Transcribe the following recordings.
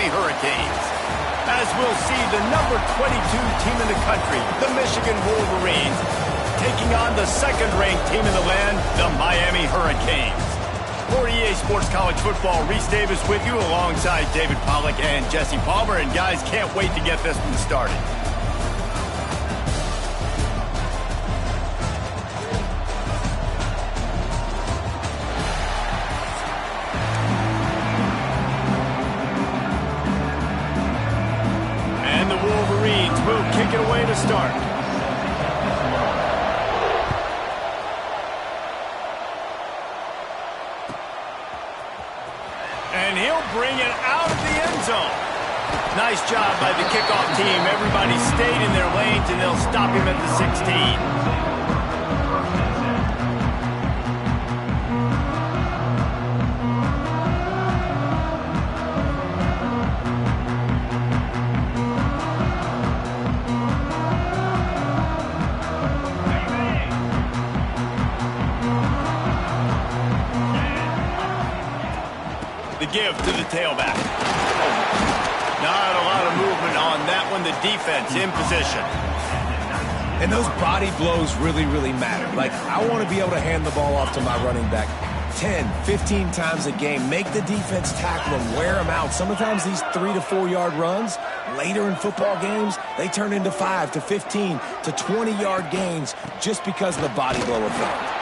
Miami Hurricanes. As we'll see the number 22 team in the country, the Michigan Wolverines, taking on the second-ranked team in the land, the Miami Hurricanes. For EA Sports College Football, Reese Davis with you alongside David Pollack and Jesse Palmer. And guys, can't wait to get this one started. And the Wolverines will kick it away to start. And he'll bring it out of the end zone. Nice job by the kickoff team. Everybody stayed in their lanes, and they'll stop him at the 16. Give to the tailback. Not a lot of movement on that one. The defense in position. And those body blows really, really matter. Like, I want to be able to hand the ball off to my running back 10, 15 times a game. Make the defense tackle them, wear them out. Sometimes these 3 to 4 yard runs, later in football games, they turn into 5 to 15 to 20 yard gains just because of the body blow effect.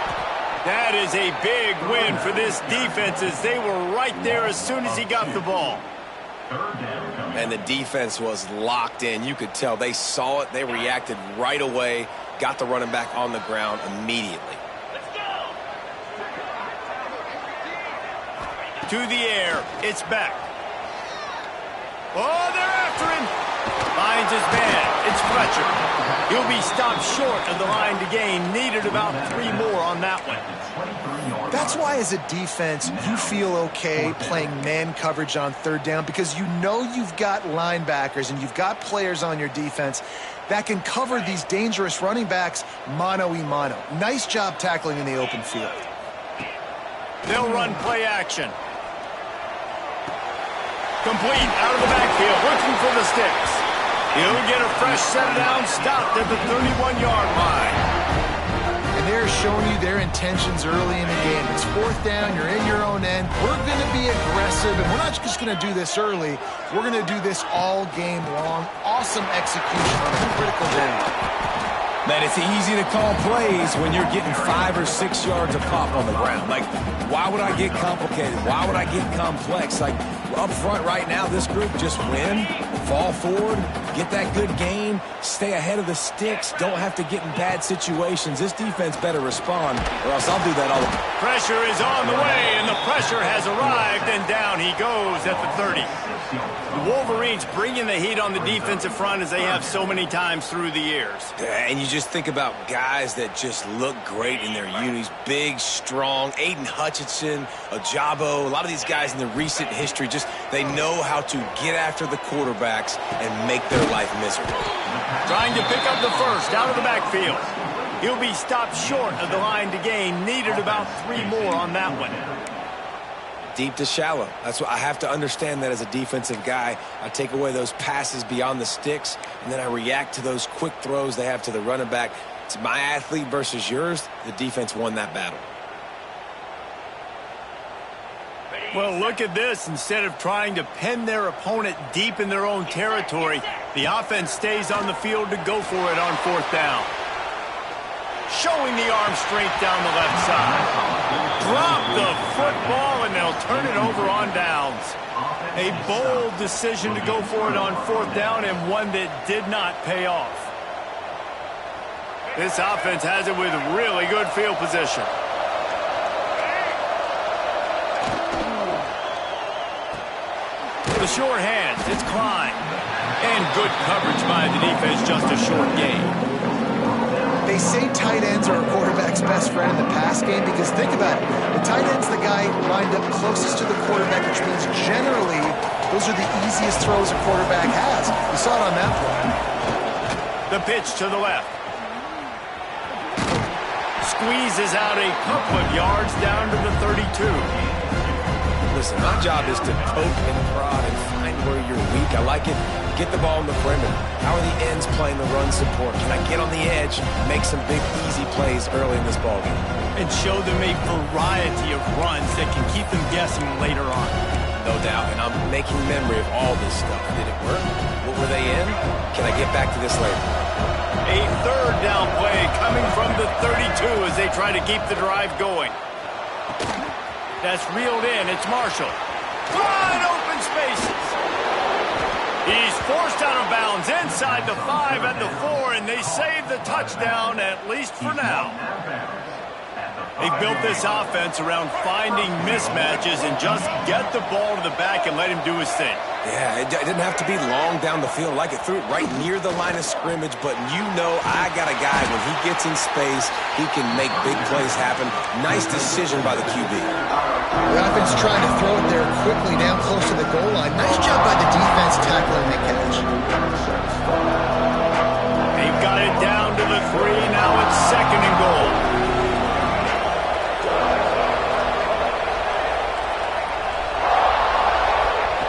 That is a big win for this defense as they were right there as soon as he got the ball. And the defense was locked in. You could tell they saw it. They reacted right away, got the running back on the ground immediately. To the air. It's back. Oh, they're after him. Finds his man. It's Fletcher. He'll be stopped short of the line to gain. Needed about 3 more on that one. That's why as a defense, you feel okay playing man coverage on third down because you know you've got linebackers and you've got players on your defense that can cover these dangerous running backs mano-a-mano. Nice job tackling in the open field. They'll run play action. Complete out of the backfield, looking for the sticks. He'll get a fresh set down, stopped at the 31-yard line. And they're showing you their intentions early in the game. It's fourth down, you're in your own end. We're going to be aggressive, and we're not just going to do this early. We're going to do this all game long. Awesome execution on a critical down. Man, it's easy to call plays when you're getting 5 or 6 yards of pop on the ground. Like, why would I get complicated? Why would I get complex? Like, up front right now, this group just win, fall forward, get that good gain, stay ahead of the sticks, don't have to get in bad situations. This defense better respond, or else I'll do that all the time. Pressure is on the way, and the pressure has arrived, and down he goes at the 30. The Wolverines bringing the heat on the defensive front as they have so many times through the years. And you just think about guys that just look great in their unis. Big, strong, Aiden Hutchinson, Ajabo, a lot of these guys in the recent history, just they know how to get after the quarterbacks and make their life miserable. Trying to pick up the first out of the backfield. He'll be stopped short of the line to gain. Needed about 3 more on that one. Deep to shallow. That's what I have to understand that as a defensive guy. I take away those passes beyond the sticks, and then I react to those quick throws they have to the running back. It's my athlete versus yours. The defense won that battle. Well, look at this. Instead of trying to pin their opponent deep in their own territory, the offense stays on the field to go for it on fourth down. Showing the arm strength down the left side. Drop the football, and they'll turn it over on downs. A bold decision to go for it on fourth down, and one that did not pay off. This offense has it with really good field position. The short hands, it's Klein. And good coverage by the defense, just a short gain. They say tight ends are a quarterback's best friend in the pass game because think about it. The tight end's the guy lined up closest to the quarterback, which means generally those are the easiest throws a quarterback has. You saw it on that play. The pitch to the left. Squeezes out a couple of yards down to the 32. Listen, my job is to poke and prod and find where you're I like it. Get the ball in the perimeter. How are the ends playing the run support? Can I get on the edge, make some big, easy plays early in this ballgame? And show them a variety of runs that can keep them guessing later on. No doubt, and I'm making memory of all this stuff. Did it work? What were they in? Can I get back to this later? A third down play coming from the 32 as they try to keep the drive going. That's reeled in. It's Marshall. Wide open spaces. He's forced out of bounds inside the 5 and the 4, and they save the touchdown, at least for now. They've built this offense around finding mismatches and just get the ball to the back and let him do his thing. Yeah, it didn't have to be long down the field. Like it threw it right near the line of scrimmage, but you know I got a guy, when he gets in space, he can make big plays happen. Nice decision by the QB. The offense trying to throw it there quickly down close to the goal line. Nice job by the defense tackling the catch. They've got it down to the 3. Now it's 2nd and goal.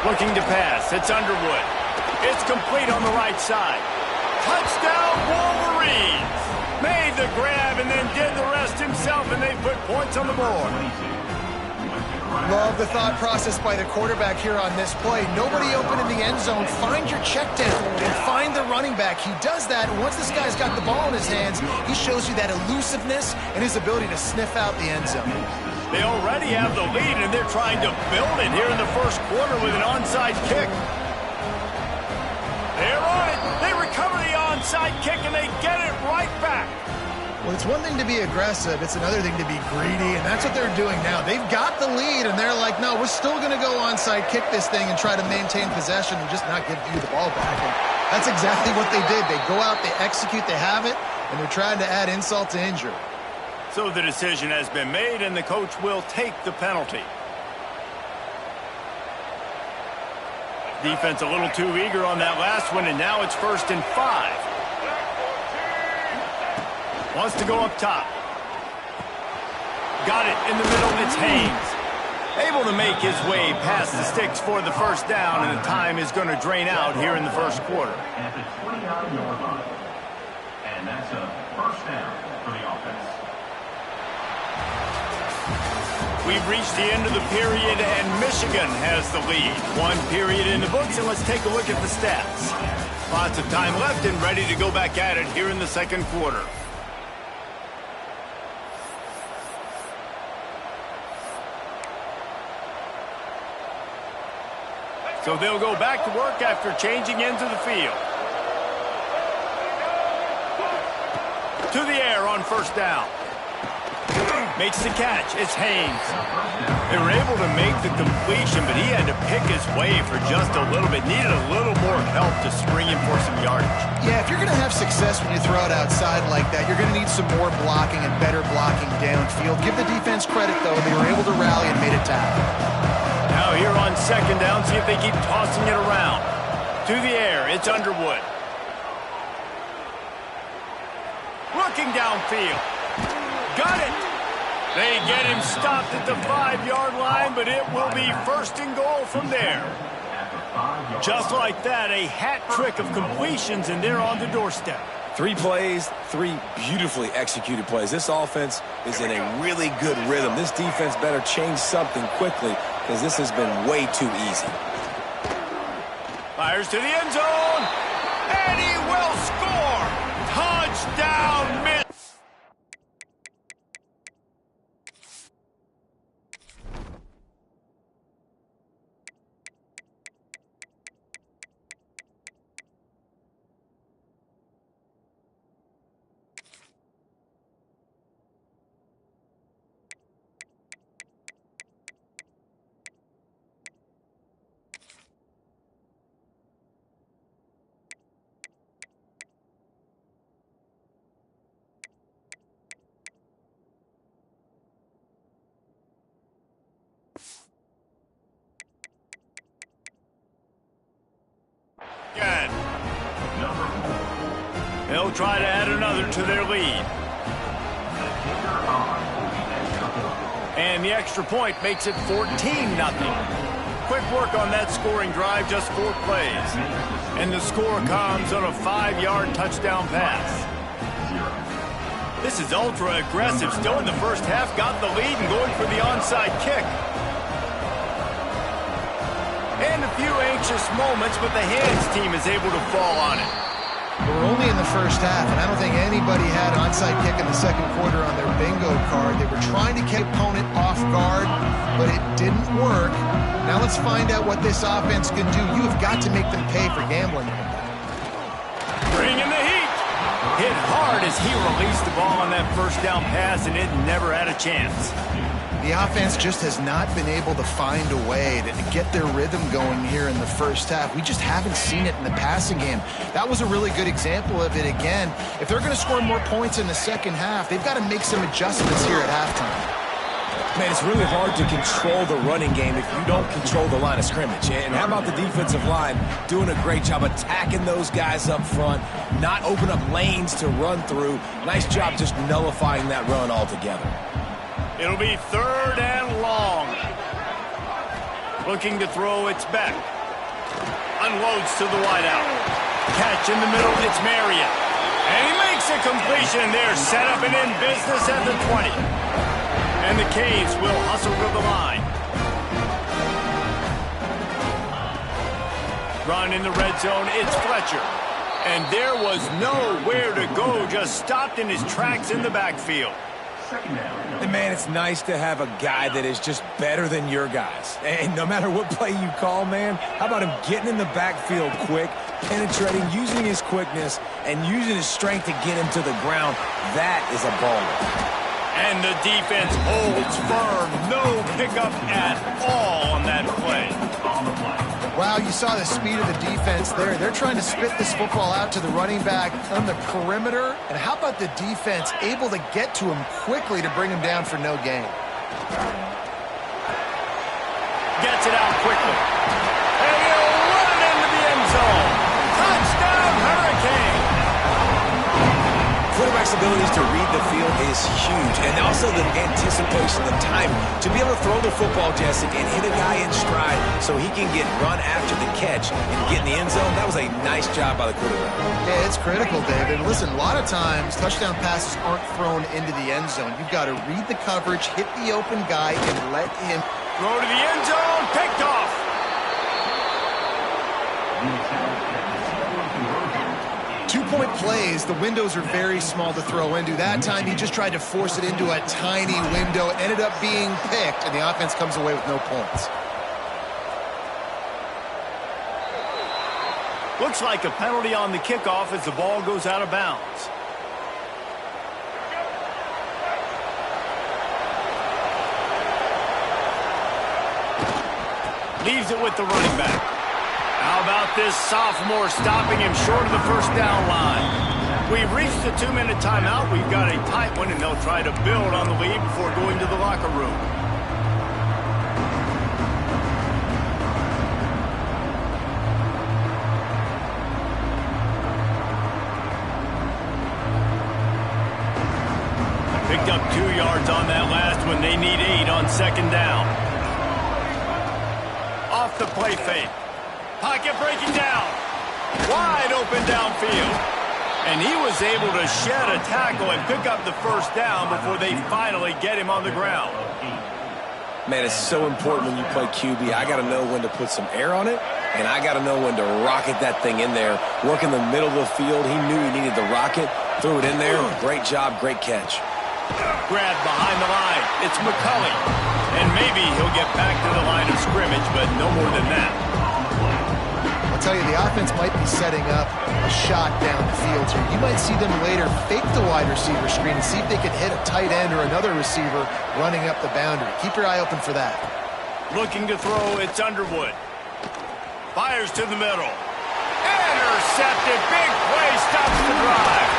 Looking to pass. It's Underwood. It's complete on the right side. Touchdown, Wolverines! Made the grab and then did the rest himself, and they put points on the board. Love the thought process by the quarterback here on this play. Nobody open in the end zone. Find your check down and find the running back. He does that, and once this guy's got the ball in his hands, he shows you that elusiveness and his ability to sniff out the end zone. They already have the lead, and they're trying to build it here in the first quarter with an onside kick. They're on it. They recover the onside kick, and they get it right back. Well, it's one thing to be aggressive. It's another thing to be greedy, and that's what they're doing now. They've got the lead, and they're like, no, we're still going to go onside kick this thing and try to maintain possession and just not give you the ball back. And that's exactly what they did. They go out, they execute, they have it, and they're trying to add insult to injury. So the decision has been made, and the coach will take the penalty. Defense a little too eager on that last one, and now it's 1st and 5. Wants to go up top. Got it in the middle. It's Haynes. Able to make his way past the sticks for the first down, and the time is going to drain out here in the first quarter. At the 29-yard line. And that's a first down for the offense. We've reached the end of the period, and Michigan has the lead. 1 period in the books, and let's take a look at the stats. Lots of time left and ready to go back at it here in the second quarter. So they'll go back to work after changing into the field. To the air on first down. Makes the catch. It's Haynes. They were able to make the completion, but he had to pick his way for just a little bit. Needed a little more help to spring him for some yardage. Yeah, if you're going to have success when you throw it outside like that, you're going to need some more blocking and better blocking downfield. Give the defense credit, though. They were able to rally and made a tackle. Now here on second down, see if they keep tossing it around. To the air, it's Underwood. Looking downfield. Got it. They get him stopped at the 5-yard line, but it will be 1st and goal from there. Just like that, a hat trick of completions, and they're on the doorstep. 3 plays, 3 beautifully executed plays. This offense is in a really good rhythm. This defense better change something quickly, because this has been way too easy. Fires to the end zone, and he will score. Touchdown, miss. Again. They'll try to add another to their lead. And the extra point makes it 14-0. Quick work on that scoring drive, just 4 plays. And the score comes on a 5-yard touchdown pass. This is ultra aggressive. Still in the first half, got the lead and going for the onside kick. And a few anxious moments, but the hands team is able to fall on it. We're only in the first half, and I don't think anybody had onside kick in the second quarter on their bingo card. They were trying to keep opponent off guard, but it didn't work. Now let's find out what this offense can do. You have got to make them pay for gambling. Bring in the heat. Hit hard as he released the ball on that first down pass, and it never had a chance. The offense just has not been able to find a way to get their rhythm going here in the first half. We just haven't seen it in the passing game. That was a really good example of it again. If they're going to score more points in the second half, they've got to make some adjustments here at halftime. Man, it's really hard to control the running game if you don't control the line of scrimmage. And how about the defensive line doing a great job attacking those guys up front, not open up lanes to run through. Nice job just nullifying that run altogether. It'll be 3rd and long. Looking to throw, it's back. Unloads to the wideout. Catch in the middle, it's Marriott. And he makes a completion there. Set up and in business at the 20. And the Canes will hustle to the line. Run in the red zone, it's Fletcher. And there was nowhere to go, just stopped in his tracks in the backfield. And man, it's nice to have a guy that is just better than your guys. And no matter what play you call, man, how about him getting in the backfield quick, penetrating, using his quickness, and using his strength to get him to the ground? That is a baller. And the defense holds firm. No pickup at all on that play. Wow, you saw the speed of the defense there. They're trying to spit this football out to the running back on the perimeter. And how about the defense able to get to him quickly to bring him down for no gain? Gets it out quickly. And he'll run it into the end zone. Touchdown, Hurricane! Quarterback's abilities to read the field is huge, and also the anticipation, the time to be able to throw the football, Jesse, and hit a guy in stride so he can get run after the catch and get in the end zone. That was a nice job by the quarterback. Yeah, it's critical, David. Listen, a lot of times touchdown passes aren't thrown into the end zone. You've got to read the coverage, hit the open guy, and let him throw to the end zone, picked off. 2-point plays, the windows are very small to throw into. That time he just tried to force it into a tiny window. It ended up being picked, and the offense comes away with no points. Looks like a penalty on the kickoff as the ball goes out of bounds. Leaves it with the running back. How about this sophomore stopping him short of the first down line? We've reached the 2-minute timeout. We've got a tight one, and they'll try to build on the lead before going to the locker room. Picked up 2 yards on that last one. They need 8 on second down. Off the play fake. Pocket breaking down. Wide open downfield. And he was able to shed a tackle and pick up the first down before they finally get him on the ground. Man, it's so important when you play QB. I got to know when to put some air on it, and I got to know when to rocket that thing in there. Work in the middle of the field. He knew he needed the rocket. Threw it in there. Great job, great catch. Grabbed behind the line. It's McCulley. And maybe he'll get back to the line of scrimmage, but no more than that. I'll tell you, the offense might be setting up a shot down the field here. You might see them later fake the wide receiver screen and see if they can hit a tight end or another receiver running up the boundary. Keep your eye open for that. Looking to throw, it's Underwood. Fires to the middle. Intercepted. Big play, stops the drive.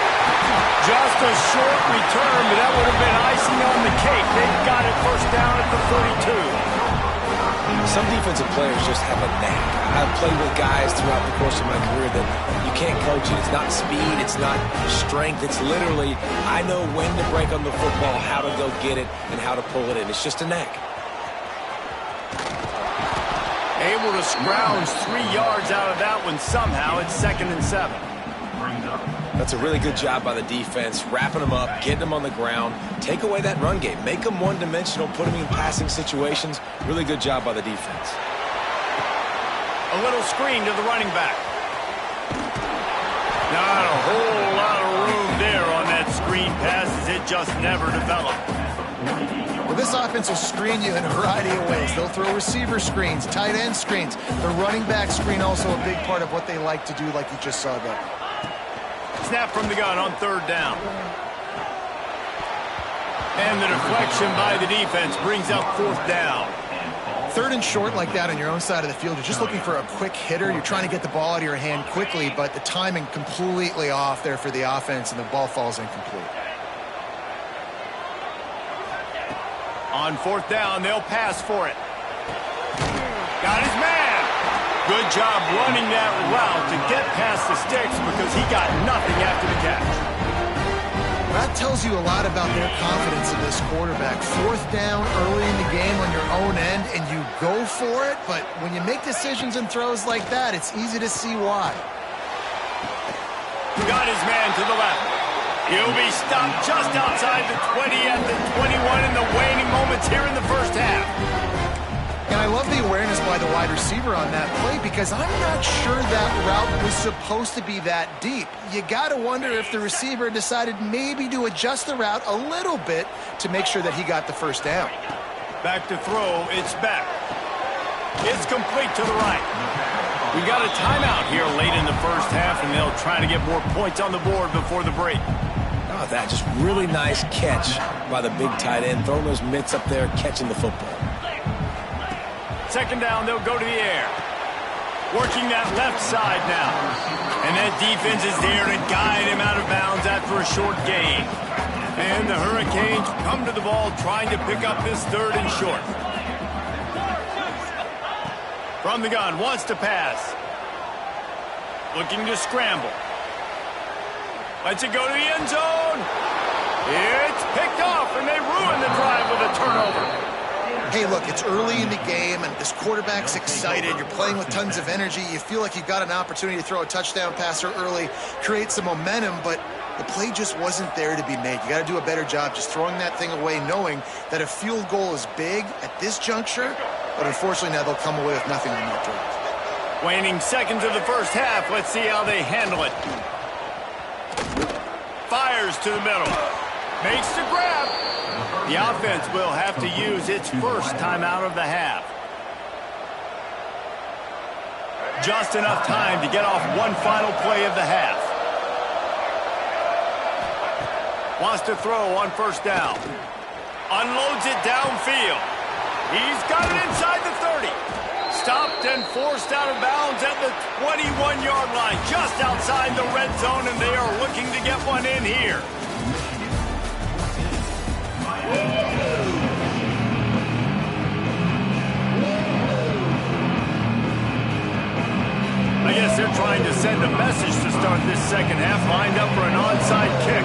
Just a short return, but that would have been icing on the cake. They've got it first down at the 32. Some defensive players just have a knack. I've played with guys throughout the course of my career that you can't coach it. It's not speed. It's not strength. It's literally, I know when to break on the football, how to go get it, and how to pull it in. It's just a knack. Able to scrounge 3 yards out of that one somehow. It's 2nd and 7. That's a really good job by the defense, wrapping them up, getting them on the ground, take away that run game, make them one-dimensional, put them in passing situations. Really good job by the defense. A little screen to the running back. Not a whole lot of room there on that screen pass as it just never developed. Well, this offense will screen you in a variety of ways. They'll throw receiver screens, tight end screens. The running back screen also a big part of what they like to do, like you just saw there. Snap from the gun on 3rd down. And the deflection by the defense brings up 4th down. 3rd and short like that on your own side of the field, you're just looking for a quick hitter. You're trying to get the ball out of your hand quickly, but the timing completely off there for the offense, and the ball falls incomplete. On 4th down, they'll pass for it. Got his man. Good job running that route to get past the sticks because he got nothing after the catch. That tells you a lot about their confidence in this quarterback. 4th down early in the game on your own end, and you go for it, but when you make decisions and throws like that, it's easy to see why. Got his man to the left. He'll be stopped just outside the 20 at the 21 in the waning moments here in the first half. And I love the awareness by the wide receiver on that play because I'm not sure that route was supposed to be that deep. You got to wonder if the receiver decided maybe to adjust the route a little bit to make sure that he got the first down. Back to throw, it's back. It's complete to the right. We got a timeout here late in the first half, and they'll try to get more points on the board before the break. Oh, that just really nice catch by the big tight end, throwing those mitts up there, catching the football. 2nd down, they'll go to the air. Working that left side now. And that defense is there to guide him out of bounds after a short gain. And the Hurricanes come to the ball trying to pick up this 3rd and short. From the gun, wants to pass. Looking to scramble. Lets it go to the end zone. It's picked off, and they ruin the drive with a turnover. Hey, look, it's early in the game, and this quarterback's excited. You're playing with tons of energy. You feel like you've got an opportunity to throw a touchdown passer early, create some momentum, but the play just wasn't there to be made. You got to do a better job just throwing that thing away, knowing that a field goal is big at this juncture, but unfortunately now they'll come away with nothing on that drive. Waning seconds of the first half. Let's see how they handle it. Fires to the middle. Makes the grab. The offense will have to use its first timeout of the half. Just enough time to get off one final play of the half. Wants to throw on 1st down. Unloads it downfield. He's got it inside the 30. Stopped and forced out of bounds at the 21-yard line, just outside the red zone, and they are looking to get one in here. I guess they're trying to send a message to start this 2nd half, lined up for an onside kick.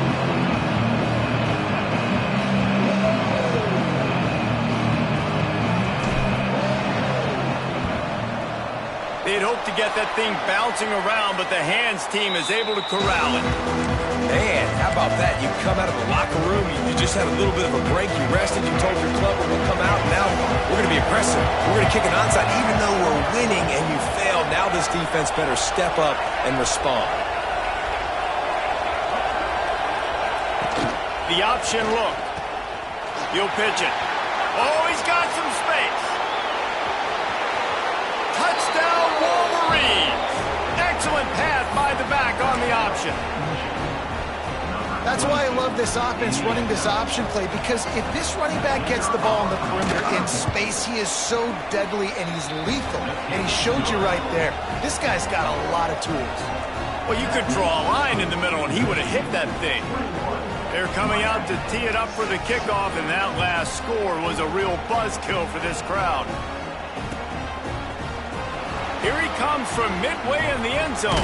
They'd hope to get that thing bouncing around, but the hands team is able to corral it. Man, how about that? You come out of the locker room, you just had a little bit of a break, you rested, you told your club we're going to come out, and now we're going to be aggressive. We're going to kick an onside, even though we're winning and you failed. Now this defense better step up and respond. The option look. He'll pitch it. Oh, he's got some space. Touchdown, Wolverines. Excellent pass by the back on the option. That's why I love this offense running this option play, because if this running back gets the ball on the perimeter in space, he is so deadly and he's lethal. And he showed you right there. This guy's got a lot of tools. Well, you could draw a line in the middle and he would have hit that thing. They're coming out to tee it up for the kickoff, and that last score was a real buzzkill for this crowd. Here he comes from midway in the end zone.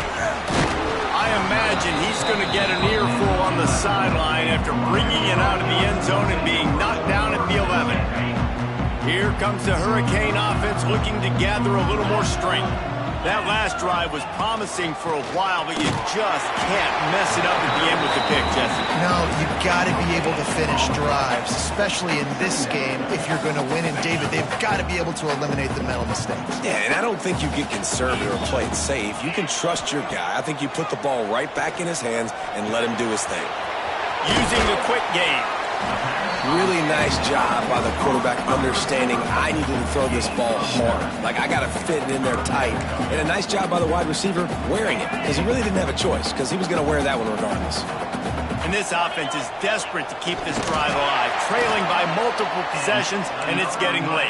I imagine he's going to get an earful on the sideline after bringing it out of the end zone and being knocked down at the 11. Here comes the Hurricane offense looking to gather a little more strength. That last drive was promising for a while, but you just can't mess it up at the end with the pick, Jesse. No, you've got to be able to finish drives, especially in this game if you're going to win. And, David, they've got to be able to eliminate the mental mistakes. Yeah, and I don't think you get conservative or play it safe. You can trust your guy. I think you put the ball right back in his hands and let him do his thing. Using the quick game. Really nice job by the quarterback understanding I needed to throw this ball hard. Like, I got to fit it in there tight. And a nice job by the wide receiver wearing it, because he really didn't have a choice, because he was going to wear that one regardless. And this offense is desperate to keep this drive alive, trailing by multiple possessions, and it's getting late.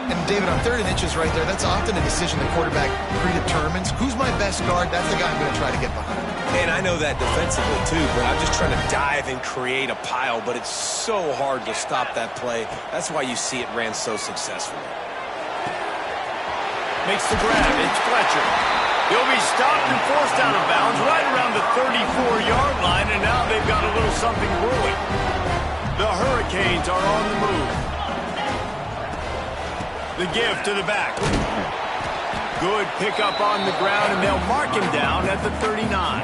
And, David, on 3rd and inches right there, that's often a decision the quarterback predetermines. Who's my best guard? That's the guy I'm going to try to get behind. And I know that defensively, too, but I'm just trying to dive and create a pile, but it's so hard to stop that play. That's why you see it ran so successfully. Makes the grab. It's Fletcher. He'll be stopped and forced out of bounds right around the 34-yard line, and now they've got a little something brewing. The Hurricanes are on the move. The give to the back. Good pickup on the ground, and they'll mark him down at the 39.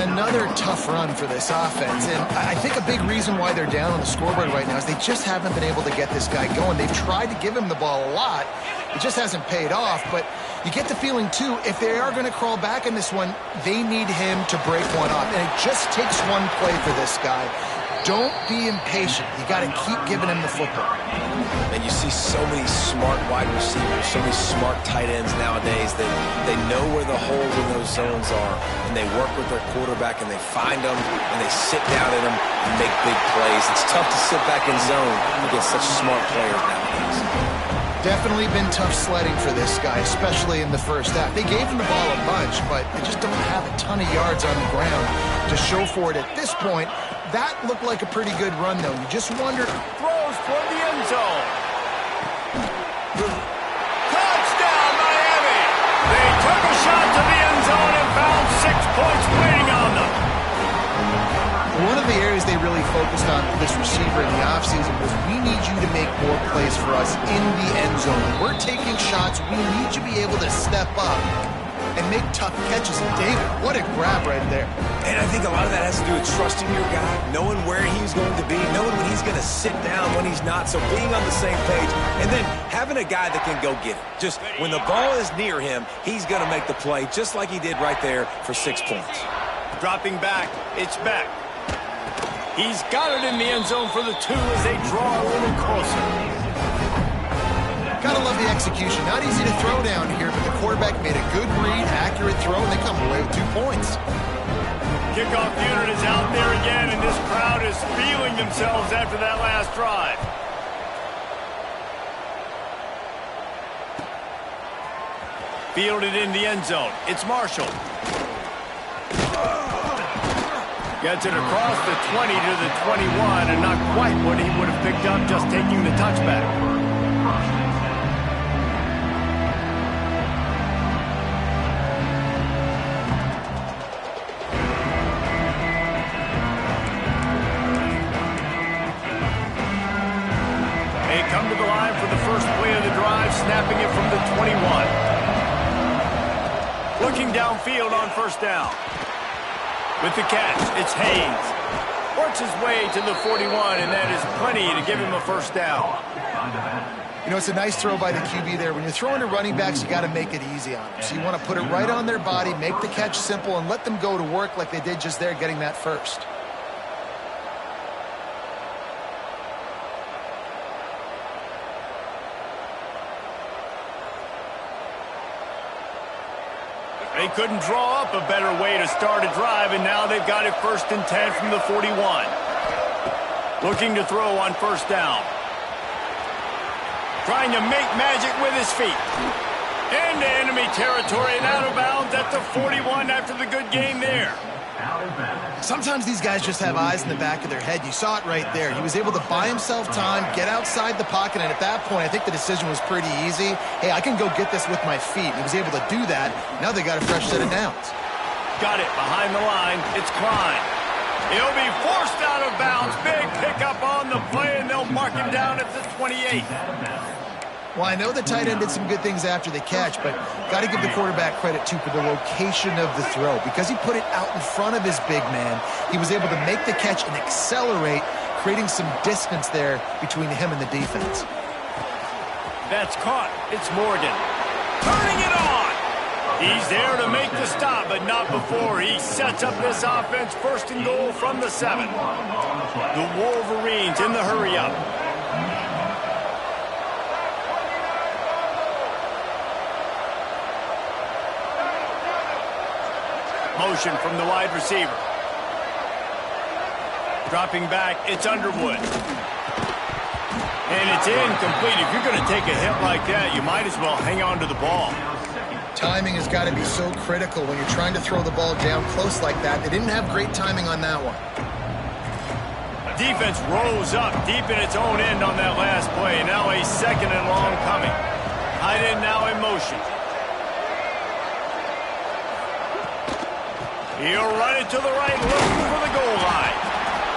Another tough run for this offense, and I think a big reason why they're down on the scoreboard right now is they just haven't been able to get this guy going. They've tried to give him the ball a lot. It just hasn't paid off, but you get the feeling, too, if they are going to crawl back in this one, they need him to break one off, and it just takes one play for this guy. Don't be impatient. You got to keep giving him the football. And you see so many smart wide receivers, so many smart tight ends nowadays that they know where the holes in those zones are, and they work with their quarterback, and they find them, and they sit down in them and make big plays. It's tough to sit back in zone against such smart players nowadays. Definitely been tough sledding for this guy, especially in the first half. They gave him the ball a bunch, but they just don't have a ton of yards on the ground to show for it at this point. That looked like a pretty good run, though. You just wonder. Throws toward the end zone. Touchdown, Miami! They took a shot to the end zone and found 6 points waiting on them. One of the areas they really focused on with this receiver in the offseason was, we need you to make more plays for us in the end zone. When we're taking shots, we need you to be able to step up and make tough catches. And David, what a grab right there. And I think a lot of that has to do with trusting your guy, knowing where he's going to be, knowing when he's going to sit down, when he's not, so being on the same page, and then having a guy that can go get it. Just when the ball is near him, he's going to make the play, just like he did right there for 6 points. Dropping back, it's back. He's got it in the end zone for the 2 as they draw a little closer. Gotta love the execution. Not easy to throw down here, but the quarterback made a good read, accurate throw, and they come away with 2 points. Kickoff unit is out there again, and this crowd is feeling themselves after that last drive. Fielded in the end zone. It's Marshall. Gets it across the 20 to the 21, and not quite what he would have picked up just taking the touchback. They come to the line for the first play of the drive, snapping it from the 21. Looking downfield on first down. With the catch, it's Haynes. Works his way to the 41, and that is plenty to give him a first down. You know, it's a nice throw by the QB there. When you're throwing to running backs, you got to make it easy on them. So you want to put it right on their body, make the catch simple, and let them go to work like they did just there, getting that first. They couldn't draw up a better way to start a drive, and now they've got it 1st and 10 from the 41. Looking to throw on first down. Trying to make magic with his feet. Into enemy territory and out of bounds at the 41 after the good gain there. Sometimes these guys just have eyes in the back of their head. You saw it right there. He was able to buy himself time, get outside the pocket, and at that point, I think the decision was pretty easy. Hey, I can go get this with my feet. He was able to do that. Now they got a fresh set of downs. Got it behind the line. It's Klein. He'll be forced out of bounds. Big pickup on the play, and they'll mark him down at the 28. Well, I know the tight end did some good things after the catch, but got to give the quarterback credit, too, for the location of the throw. Because he put it out in front of his big man, he was able to make the catch and accelerate, creating some distance there between him and the defense. That's caught. It's Morgan. Turning it on. He's there to make the stop, but not before he sets up this offense. First and goal from the 7. The Wolverines in the hurry-up. Motion from the wide receiver. Dropping back, it's Underwood. And it's incomplete. If you're going to take a hit like that, you might as well hang on to the ball. Timing has got to be so critical when you're trying to throw the ball down close like that. They didn't have great timing on that one. Defense rose up deep in its own end on that last play. Now a second and long coming. Tight end now in motion. He'll run it to the right, looking for the goal line.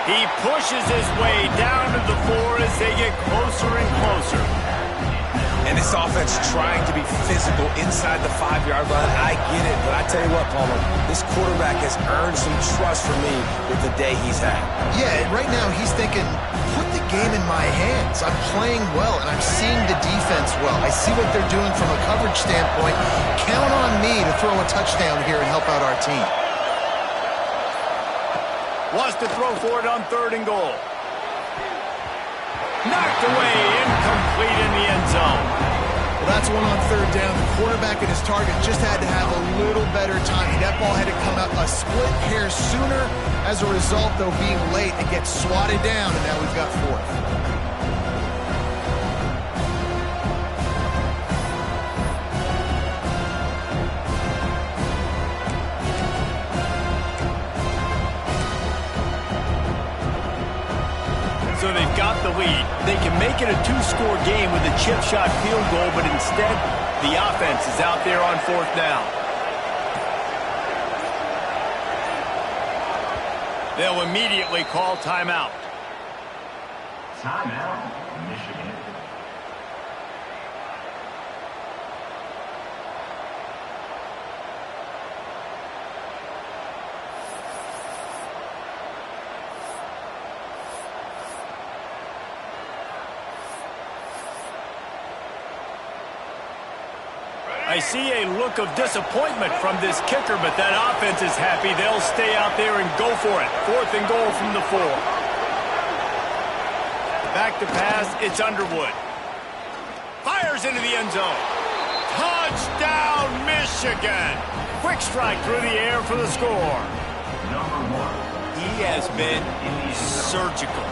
He pushes his way down to the 4 as they get closer and closer. And this offense trying to be physical inside the 5-yard line. I get it, but I tell you what, Palmer, this quarterback has earned some trust from me with the day he's had. Yeah, right now he's thinking, put the game in my hands. I'm playing well, and I'm seeing the defense well. I see what they're doing from a coverage standpoint. Count on me to throw a touchdown here and help out our team. Wants to throw for it on 3rd and goal. Knocked away, incomplete in the end zone. Well, that's one on 3rd down. The quarterback and his target just had to have a little better timing. That ball had to come out a split hair sooner. As a result, though, being late, it gets swatted down, and now we've got 4th. So they've got the lead. They can make it a 2-score game with a chip shot field goal, but instead, the offense is out there on 4th down. They'll immediately call timeout. Timeout, Michigan. I see a look of disappointment from this kicker, but that offense is happy. They'll stay out there and go for it. 4th and goal from the 4. Back to pass, it's Underwood. Fires into the end zone. Touchdown, Michigan! Quick strike through the air for the score. He has been surgical.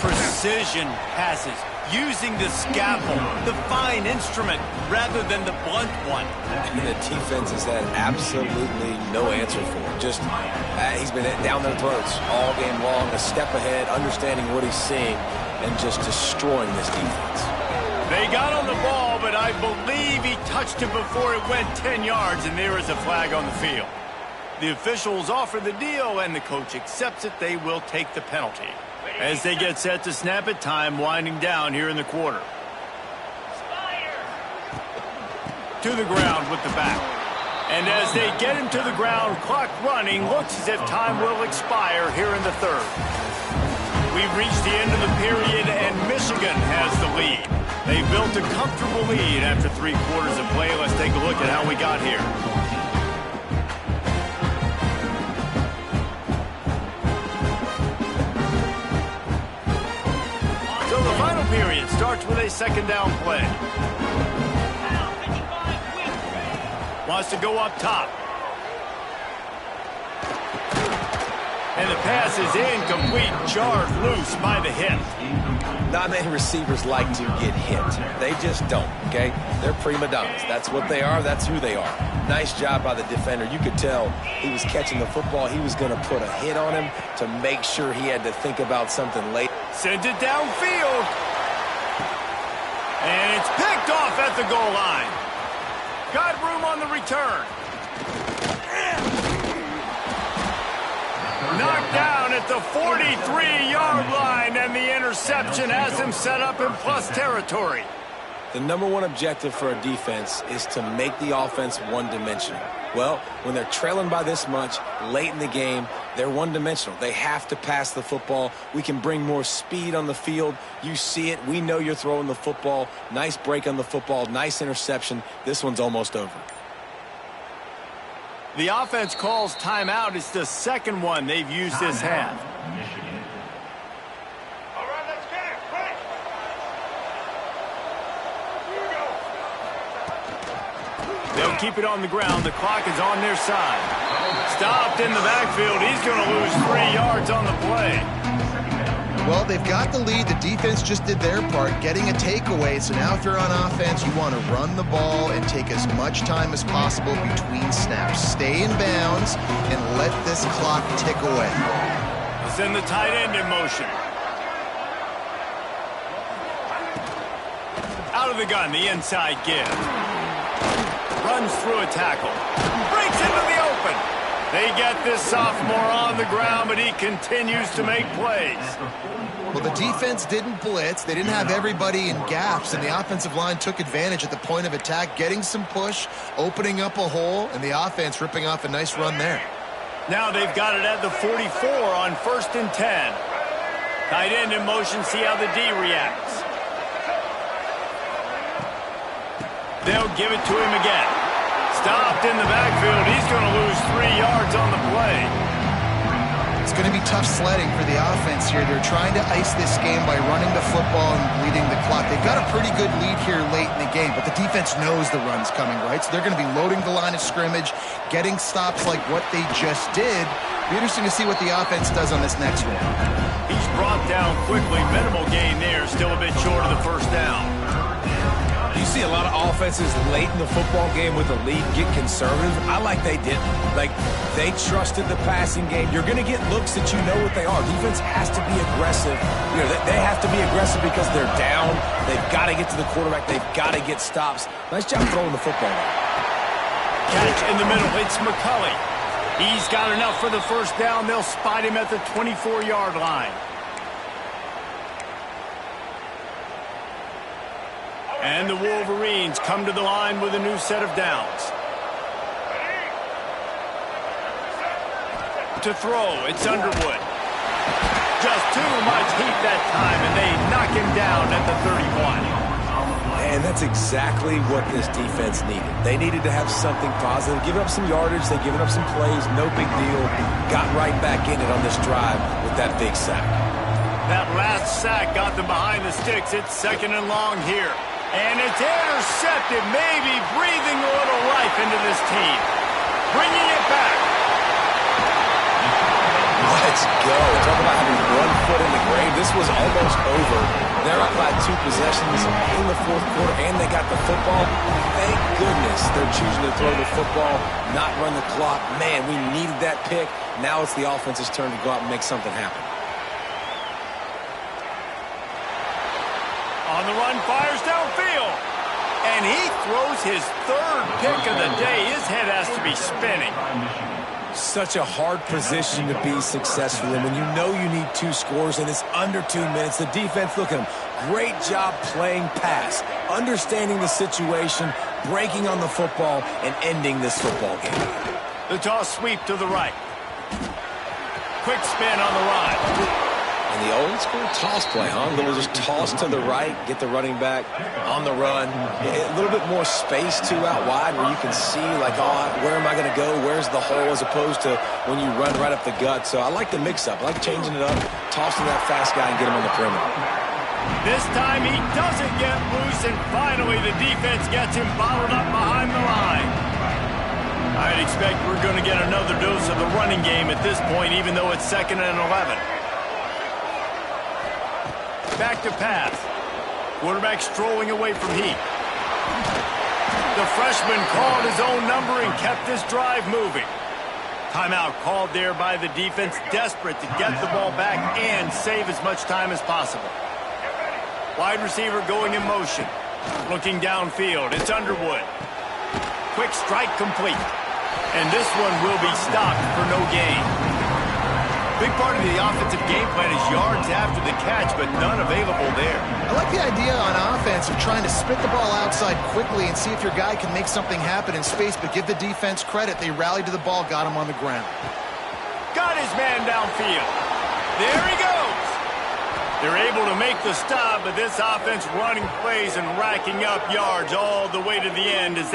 Precision passes. Using the scalpel, the fine instrument, rather than the blunt one. And the defense has had absolutely no answer for him. Just, he's been down their throats all game long, a step ahead, understanding what he's seeing, and just destroying this defense. They got on the ball, but I believe he touched it before it went 10 yards, and there is a flag on the field. The officials offer the deal, and the coach accepts it. They will take the penalty. As they get set to snap it, time winding down here in the quarter. To the ground with the back. And as they get him to the ground, clock running, looks as if time will expire here in the 3rd. We've reached the end of the period, and Michigan has the lead. They built a comfortable lead after 3 quarters of play. Let's take a look at how we got here. The final period starts with a 2nd down play. Wants to go up top. And the pass is incomplete, jarred loose by the hit. Not many receivers like to get hit. They just don't, okay? They're prima donnas. That's what they are. That's who they are. Nice job by the defender. You could tell he was catching the football. He was going to put a hit on him to make sure he had to think about something late. Sends it downfield. And it's picked off at the goal line. Got room on the return. Knocked down at the 43-yard line, and the interception has him set up in plus territory. The number one objective for a defense is to make the offense one-dimensional. Well, when they're trailing by this much late in the game, they're one-dimensional. They have to pass the football. We can bring more speed on the field. You see it. We know you're throwing the football. Nice break on the football. Nice interception. This one's almost over. The offense calls timeout. It's the second one they've used this half. All right, let's get it. Quick. They'll keep it on the ground. The clock is on their side. Stopped in the backfield. He's going to lose 3 yards on the play. Well, they've got the lead. The defense just did their part, getting a takeaway. So now if you're on offense, you want to run the ball and take as much time as possible between snaps. Stay in bounds and let this clock tick away. Send the tight end in motion. Out of the gun, the inside give. Runs through a tackle. Breaks into the open. They get this sophomore on the ground, but he continues to make plays. Well, the defense didn't blitz. They didn't have everybody in gaps, and the offensive line took advantage at the point of attack, getting some push, opening up a hole, and the offense ripping off a nice run there. Now they've got it at the 44 on 1st and 10. Tight end in motion, see how the D reacts. They'll give it to him again. Stopped in the backfield. He's going to lose 3 yards on the play. It's going to be tough sledding for the offense here. They're trying to ice this game by running the football and bleeding the clock. They've got a pretty good lead here late in the game, but the defense knows the run's coming, right? So they're going to be loading the line of scrimmage, getting stops like what they just did. Be interesting to see what the offense does on this next one. He's brought down quickly. Minimal gain there. Still a bit short of the first down. You see a lot of offenses late in the football game with a lead get conservative. I like they didn't. Like, they trusted the passing game. You're going to get looks that you know what they are. Defense has to be aggressive. You know, they have to be aggressive because they're down. They've got to get to the quarterback. They've got to get stops. Nice job throwing the football. Catch in the middle. It's McCulley. He's got enough for the first down. They'll spot him at the 24-yard line. And the Wolverines come to the line with a new set of downs. To throw, it's Underwood. Just too much heat that time, and they knock him down at the 31. And that's exactly what this defense needed. They needed to have something positive. Give up some yardage. They've given up some plays. No big deal. Got right back in it on this drive with that big sack. That last sack got them behind the sticks. It's 2nd and long here. And it's intercepted, maybe breathing a little life into this team. Bringing it back. Let's go. Talk about having 1 foot in the grave. This was almost over. They're up by 2 possessions in the 4th quarter, and they got the football. Thank goodness they're choosing to throw the football, not run the clock. Man, we needed that pick. Now it's the offense's turn to go out and make something happen. On the run, fires downfield. And he throws his 3rd pick of the day. His head has to be spinning. Such a hard position to be successful in when you know you need 2 scores and it's under 2 minutes. The defense, look at them. Great job playing pass, understanding the situation, breaking on the football, and ending this football game. The toss sweep to the right. Quick spin on the run. And the old school toss play, huh? A little just toss to the right, get the running back on the run. A little bit more space, too, out wide where you can see, like, oh, where am I going to go? Where's the hole? As opposed to when you run right up the gut. So I like the mix-up. I like changing it up, tossing that fast guy and get him on the perimeter. This time he doesn't get loose, and finally the defense gets him bottled up behind the line. I'd expect we're going to get another dose of the running game at this point, even though it's 2nd and 11. Back to pass. Quarterback strolling away from heat. The freshman called his own number and kept this drive moving. Timeout called there by the defense, desperate to get the ball back and save as much time as possible. Wide receiver going in motion. Looking downfield, it's Underwood. Quick strike complete. And this one will be stopped for no gain. Big part of the offensive game plan is yards after the catch, but none available there. I like the idea on offense of trying to spit the ball outside quickly and see if your guy can make something happen in space, but give the defense credit. They rallied to the ball, got him on the ground. Got his man downfield. There he goes. They're able to make the stop, but this offense running plays and racking up yards all the way to the end as